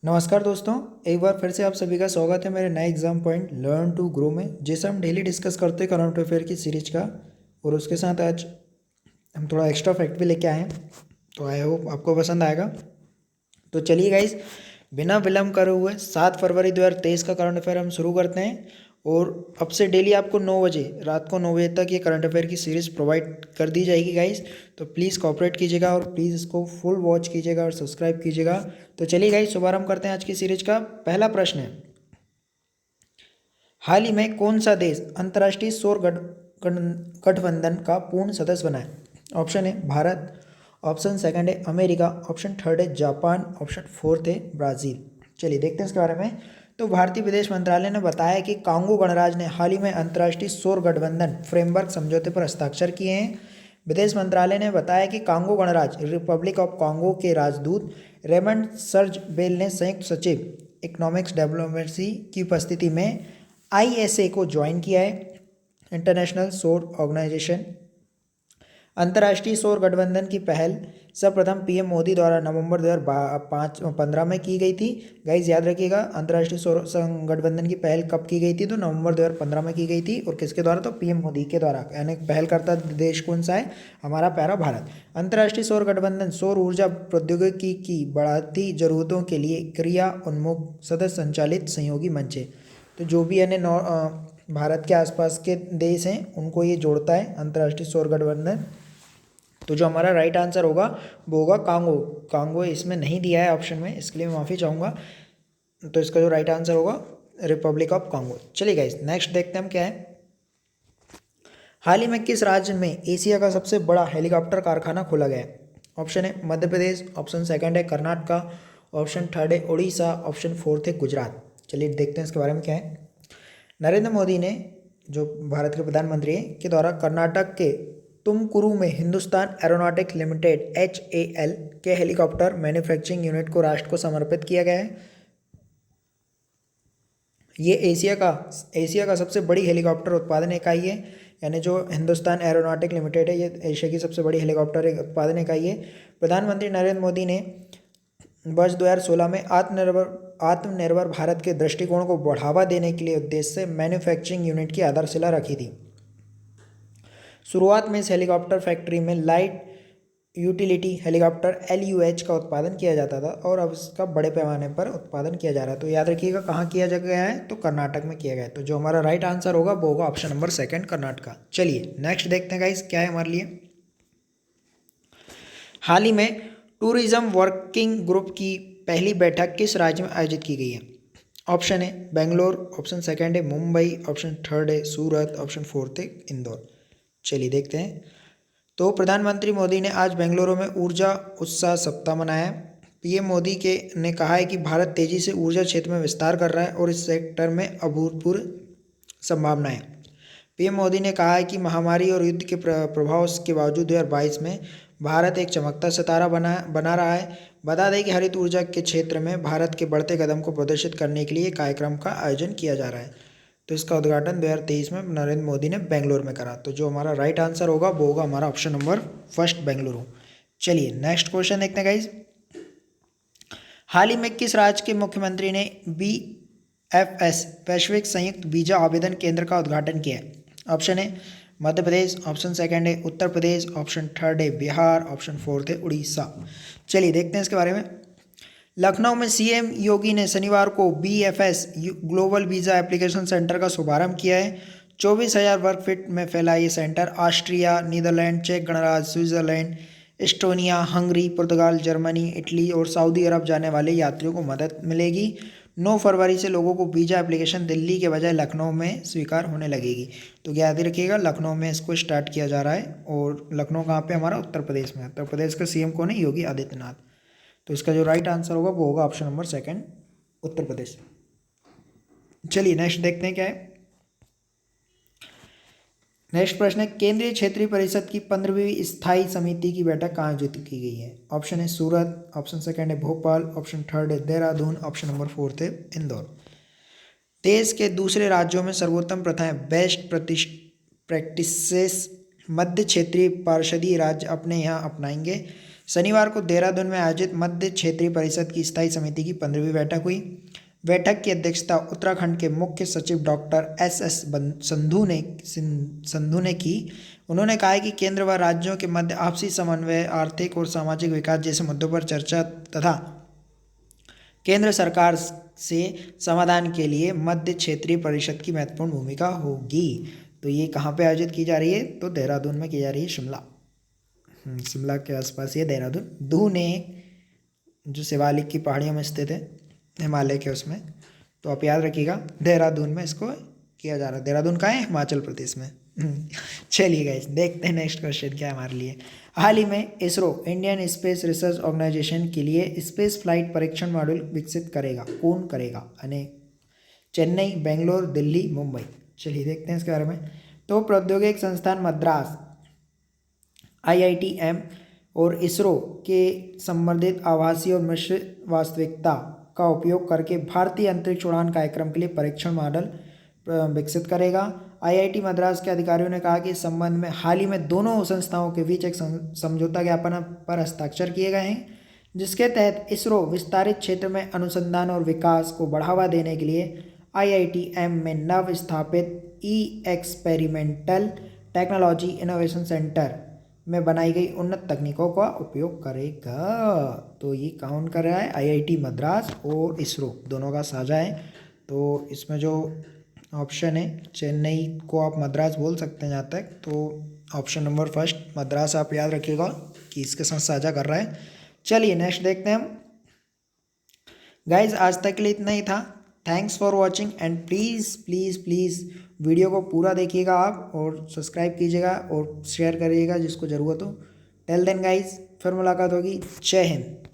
नमस्कार दोस्तों, एक बार फिर से आप सभी का स्वागत है मेरे नए exam point learn to grow में, जैसे हम डेली डिस्कस करते हैं करंट अफेयर की सीरीज का। और उसके साथ आज हम थोड़ा एक्स्ट्रा फैक्ट भी लेके आए हैं, तो आई होप आपको पसंद आएगा। तो चलिए गाइज, बिना विलम्ब करे हुए 7 फरवरी 2023 का करंट अफेयर हम शुरू करते हैं। और अब से डेली आपको 9 बजे, रात को 9 बजे तक ये करंट अफेयर की सीरीज़ प्रोवाइड कर दी जाएगी गाइज। तो प्लीज़ कॉपरेट कीजिएगा और प्लीज़ इसको फुल वॉच कीजिएगा और सब्सक्राइब कीजिएगा। तो चलिए गाइज, शुभारंभ करते हैं आज की सीरीज का। पहला प्रश्न है, हाल ही में कौन सा देश अंतर्राष्ट्रीय सौर गठबंधन का पूर्ण सदस्य बना है? ऑप्शन है भारत, ऑप्शन सेकंड है अमेरिका, ऑप्शन थर्ड है जापान, ऑप्शन फोर्थ है ब्राज़ील। चलिए देखते हैं इसके बारे में। तो भारतीय विदेश मंत्रालय ने बताया कि कांगो गणराज्य ने हाल ही में अंतर्राष्ट्रीय सौर गठबंधन फ्रेमवर्क समझौते पर हस्ताक्षर किए हैं। विदेश मंत्रालय ने बताया कि कांगो गणराज्य रिपब्लिक ऑफ कांगो के राजदूत रेमंड सर्ज बेल ने संयुक्त सचिव इकोनॉमिक्स डेवलपमेंसी की उपस्थिति में आईएसए को ज्वाइन किया है, इंटरनेशनल सौर ऑर्गेनाइजेशन। अंतर्राष्ट्रीय सौर गठबंधन की पहल सर्वप्रथम पीएम मोदी द्वारा नवंबर 2015 में की गई थी। गाइज याद रखिएगा, अंतर्राष्ट्रीय सौर गठबंधन की पहल कब की गई थी? तो नवंबर 2015 में की गई थी। और किसके द्वारा? तो पीएम मोदी के द्वारा। यानी पहल करता देश कौन सा है? हमारा प्यारा भारत। अंतर्राष्ट्रीय सौर गठबंधन सौर ऊर्जा प्रौद्योगिकी की बढ़ती जरूरतों के लिए क्रिया उन्मुख सदस्य संचालित सहयोगी मंच है। तो जो भी यानी भारत के आसपास के देश हैं उनको ये जोड़ता है अंतर्राष्ट्रीय सौर गठबंधन। तो जो हमारा राइट आंसर होगा वो होगा कांगो। कांगो इसमें नहीं दिया है ऑप्शन में, इसके लिए मैं माफ़ी चाहूँगा। तो इसका जो राइट आंसर होगा रिपब्लिक ऑफ कांगो। चलिए गाइस, नेक्स्ट देखते हैं हम क्या है। हाल ही में किस राज्य में एशिया का सबसे बड़ा हेलीकॉप्टर कारखाना खोला गया है? ऑप्शन है मध्य प्रदेश, ऑप्शन सेकंड है कर्नाटका, ऑप्शन थर्ड है उड़ीसा, ऑप्शन फोर्थ है गुजरात। चलिए देखते हैं इसके बारे में क्या है। नरेंद्र मोदी ने, जो भारत के प्रधानमंत्री हैं, के द्वारा कर्नाटक के तुमकुरु में हिंदुस्तान एरोनॉटिक्स लिमिटेड HAL के हेलीकॉप्टर मैन्युफैक्चरिंग यूनिट को राष्ट्र को समर्पित किया गया है। ये एशिया का सबसे बड़ी हेलीकॉप्टर उत्पादन इकाई है। यानी जो हिंदुस्तान एरोनॉटिक लिमिटेड है, ये एशिया की सबसे बड़ी हेलीकॉप्टर उत्पादन इकाई है। प्रधानमंत्री नरेंद्र मोदी ने वर्ष 2016 में आत्मनिर्भर भारत के दृष्टिकोण को बढ़ावा देने के लिए उद्देश्य से मैन्युफैक्चरिंग यूनिट की आधारशिला रखी थी। शुरुआत में इस हेलीकॉप्टर फैक्ट्री में लाइट यूटिलिटी हेलीकॉप्टर LUH का उत्पादन किया जाता था और अब इसका बड़े पैमाने पर उत्पादन किया जा रहा है। तो याद रखिएगा कहाँ किया गया है? तो कर्नाटक में किया गया है। तो जो हमारा राइट आंसर होगा वो होगा ऑप्शन नंबर सेकंड, कर्नाटका। चलिए नेक्स्ट देखते हैं गाइस क्या है हमारे लिए। हाल ही में टूरिज्म वर्किंग ग्रुप की पहली बैठक किस राज्य में आयोजित की गई है? ऑप्शन है बेंगलोर, ऑप्शन सेकंड है मुंबई, ऑप्शन थर्ड है सूरत, ऑप्शन फोर्थ है इंदौर। चलिए देखते हैं। तो प्रधानमंत्री मोदी ने आज बेंगलुरु में ऊर्जा उत्साह सप्ताह मनाया। पीएम मोदी के ने कहा है कि भारत तेजी से ऊर्जा क्षेत्र में विस्तार कर रहा है और इस सेक्टर में अभूतपूर्व संभावनाएं। पीएम मोदी ने कहा है कि महामारी और युद्ध के प्रभाव के बावजूद 2022 में भारत एक चमकता सितारा बना रहा है। बता दें कि हरित ऊर्जा के क्षेत्र में भारत के बढ़ते कदम को प्रदर्शित करने के लिए कार्यक्रम का आयोजन किया जा रहा है। तो इसका उद्घाटन 2023 में नरेंद्र मोदी ने बेंगलुरु में करा। तो जो हमारा राइट आंसर होगा वो होगा हमारा ऑप्शन नंबर फर्स्ट, बेंगलुरु। चलिए नेक्स्ट क्वेश्चन देखते हैं गाइज। हाल ही में किस राज्य के मुख्यमंत्री ने BFS वैश्विक संयुक्त वीजा आवेदन केंद्र का उद्घाटन किया है? ऑप्शन है मध्य प्रदेश, ऑप्शन सेकंड है उत्तर प्रदेश, ऑप्शन थर्ड है बिहार, ऑप्शन फोर्थ है उड़ीसा। चलिए देखते हैं इसके बारे में। लखनऊ में CM योगी ने शनिवार को BFS global visa application centre का शुभारंभ किया है। 24,000 वर्ग फीट में फैला ये सेंटर ऑस्ट्रिया, नीदरलैंड, चेक गणराज्य, स्विट्जरलैंड, एस्टोनिया, हंगरी, पुर्तगाल, जर्मनी, इटली और सऊदी अरब जाने वाले यात्रियों को मदद मिलेगी। 9 फरवरी से लोगों को वीज़ा एप्लीकेशन दिल्ली के बजाय लखनऊ में स्वीकार होने लगेगी। तो याद रखिएगा, लखनऊ में इसको स्टार्ट किया जा रहा है। और लखनऊ कहाँ पे? हमारा उत्तर प्रदेश में। उत्तर प्रदेश का CM कौन है? योगी आदित्यनाथ। तो इसका जो राइट आंसर होगा वो होगा option number second, Uttar Pradesh. चलिए नेक्स्ट देखते हैं क्या है। नेक्स्ट प्रश्न है, केंद्रीय क्षेत्रीय परिषद की 15वीं स्थायी समिति की बैठक कहाँ आयोजित की गई है? ऑप्शन है सूरत, ऑप्शन सेकंड है भोपाल, ऑप्शन थर्ड है देहरादून, ऑप्शन नंबर फोर्थ है इंदौर। देश के दूसरे राज्यों में सर्वोत्तम प्रथाएं बेस्ट प्रैक्टिसेस मध्य क्षेत्रीय पार्षदीय राज्य अपने यहाँ अपनाएंगे। शनिवार को देहरादून में आयोजित मध्य क्षेत्रीय परिषद की स्थायी समिति की 15वीं बैठक हुई। बैठक की अध्यक्षता उत्तराखंड के मुख्य सचिव डॉक्टर एस संधू ने की। उन्होंने कहा कि केंद्र व राज्यों के मध्य आपसी समन्वय, आर्थिक और सामाजिक विकास जैसे मुद्दों पर चर्चा तथा केंद्र सरकार से समाधान के लिए मध्य क्षेत्रीय परिषद की महत्वपूर्ण भूमिका होगी। तो ये कहाँ पे आयोजित की जा रही है? तो देहरादून में की जा रही है, शिमला। शिमला के आसपास ये देहरादून। दूने जो शिवालिक की पहाड़ियों में स्थित है, हिमालय के उसमें, तो आप याद रखिएगा देहरादून में इसको किया जा रहा है। देहरादून कहाँ है? हिमाचल प्रदेश में। चलिए गाइस, देखते हैं नेक्स्ट क्वेश्चन क्या है हमारे लिए। हाल ही में ISRO Indian Space Research Organisation के लिए स्पेस फ्लाइट परीक्षण मॉड्यूल विकसित करेगा। कौन करेगा? यानी चेन्नई, बेंगलोर, दिल्ली, मुंबई। चलिए देखते हैं इसके बारे में। तो प्रौद्योगिक संस्थान मद्रास, IITM और इसरो के संबंधित आभासी और मिश्रित वास्तविकता का उपयोग करके भारतीय अंतरिक्ष उड़ान कार्यक्रम के लिए परीक्षण मॉडल विकसित करेगा। IIT मद्रास के अधिकारियों ने कहा कि इस संबंध में हाल ही में दोनों संस्थाओं के बीच एक समझौता ज्ञापन पर हस्ताक्षर किए गए हैं, जिसके तहत इसरो विस्तारित क्षेत्र में अनुसंधान और विकास को बढ़ावा देने के लिए IITM में नव स्थापित एक्सपेरिमेंटल टेक्नोलॉजी इनोवेशन सेंटर में बनाई गई उन्नत तकनीकों का उपयोग करेगा। तो ये काउंट कर रहा है IIT मद्रास और इसरो दोनों का साझा है। तो इसमें जो ऑप्शन है, चेन्नई को आप मद्रास बोल सकते हैं जहाँ तक, तो ऑप्शन नंबर फर्स्ट मद्रास आप याद रखिएगा कि इसके साथ साझा कर रहा है। चलिए नेक्स्ट देखते हैं हम। गाइज आज तक के लिए इतना ही था। Thanks for watching and please please please video को पूरा देखिएगा आप, और सब्सक्राइब कीजिएगा और शेयर करिएगा जिसको ज़रूरत हो। टिल देन गाइज, फिर मुलाकात होगी। जय हिंद।